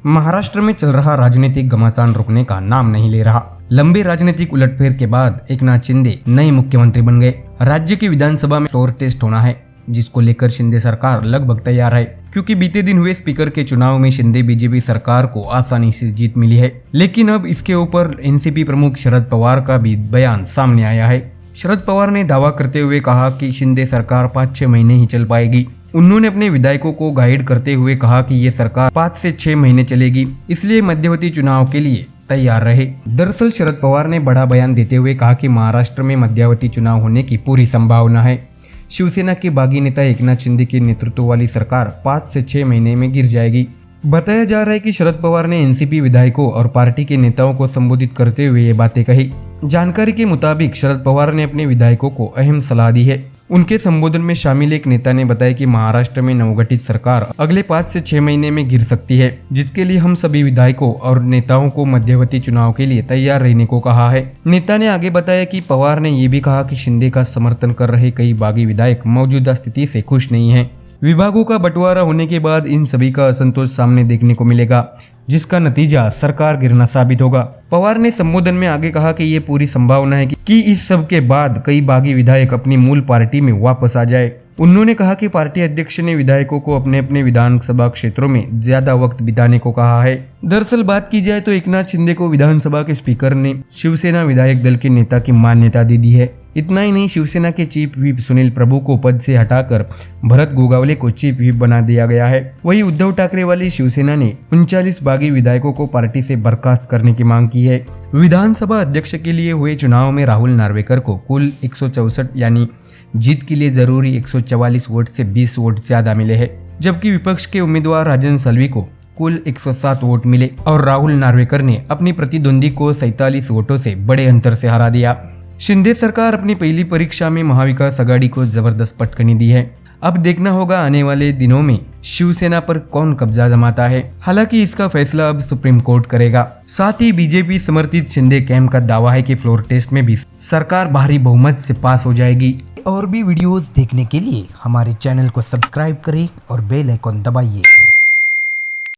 महाराष्ट्र में चल रहा राजनीतिक घमासान रुकने का नाम नहीं ले रहा। लंबे राजनीतिक उलटफेर के बाद एकनाथ शिंदे नए मुख्यमंत्री बन गए। राज्य की विधानसभा में फ्लोर टेस्ट होना है, जिसको लेकर शिंदे सरकार लगभग तैयार है, क्योंकि बीते दिन हुए स्पीकर के चुनाव में शिंदे बीजेपी सरकार को आसानी से जीत मिली है। लेकिन अब इसके ऊपर एनसीपी प्रमुख शरद पवार का भी बयान सामने आया है। शरद पवार ने दावा करते हुए कहा कि शिंदे सरकार 5-6 महीने ही चल पाएगी। उन्होंने अपने विधायकों को गाइड करते हुए कहा कि ये सरकार 5 से 6 महीने चलेगी, इसलिए मध्यवर्ती चुनाव के लिए तैयार रहे। दरअसल शरद पवार ने बड़ा बयान देते हुए कहा कि महाराष्ट्र में मध्यवर्ती चुनाव होने की पूरी संभावना है। शिवसेना के बागी नेता एकनाथ शिंदे के नेतृत्व वाली सरकार 5 से 6 महीने में गिर जाएगी। बताया जा रहा है कि शरद पवार ने एनसीपी विधायकों और पार्टी के नेताओं को संबोधित करते हुए ये बातें कही। जानकारी के मुताबिक शरद पवार ने अपने विधायकों को अहम सलाह दी है। उनके संबोधन में शामिल एक नेता ने बताया कि महाराष्ट्र में नवगठित सरकार अगले 5 से 6 महीने में गिर सकती है, जिसके लिए हम सभी विधायकों और नेताओं को मध्यवर्ती चुनाव के लिए तैयार रहने को कहा है। नेता ने आगे बताया कि पवार ने ये भी कहा कि शिंदे का समर्थन कर रहे कई बागी विधायक मौजूदा स्थिति से खुश नहीं हैं। विभागों का बंटवारा होने के बाद इन सभी का असंतोष सामने देखने को मिलेगा, जिसका नतीजा सरकार गिरना साबित होगा। पवार ने संबोधन में आगे कहा कि ये पूरी संभावना है कि इस सब के बाद कई बागी विधायक अपनी मूल पार्टी में वापस आ जाए। उन्होंने कहा कि पार्टी अध्यक्ष ने विधायकों को अपने अपने विधानसभा क्षेत्रों में ज्यादा वक्त बिताने को कहा है। दरअसल बात की जाए तो एकनाथ शिंदे को विधानसभा के स्पीकर ने शिवसेना विधायक दल के नेता की मान्यता दे दी है। इतना ही नहीं, शिवसेना के चीफ व्हिप सुनील प्रभु को पद से हटाकर भरत गोगावले को चीफ व्हिप बना दिया गया है। वहीं उद्धव ठाकरे वाली शिवसेना ने 39 बागी विधायकों को पार्टी से बर्खास्त करने की मांग की है। विधानसभा अध्यक्ष के लिए हुए चुनाव में राहुल नार्वेकर को कुल 164 यानी जीत के लिए जरूरी 144 वोट से 20 वोट ज्यादा मिले हैं, जबकि विपक्ष के उम्मीदवार राजन सलवी को कुल 107 वोट मिले और राहुल नार्वेकर ने अपनी प्रतिद्वंदी को 47 वोटों से बड़े अंतर से हरा दिया। शिंदे सरकार अपनी पहली परीक्षा में महाविकास आघाड़ी को जबरदस्त पटकनी दी है। अब देखना होगा आने वाले दिनों में शिवसेना पर कौन कब्जा जमाता है। हालांकि इसका फैसला अब सुप्रीम कोर्ट करेगा। साथ ही बीजेपी समर्थित शिंदे कैंप का दावा है कि फ्लोर टेस्ट में भी सरकार भारी बहुमत से पास हो जाएगी। और भी वीडियोस देखने के लिए हमारे चैनल को सब्सक्राइब करें और बेल आइकॉन दबाइए।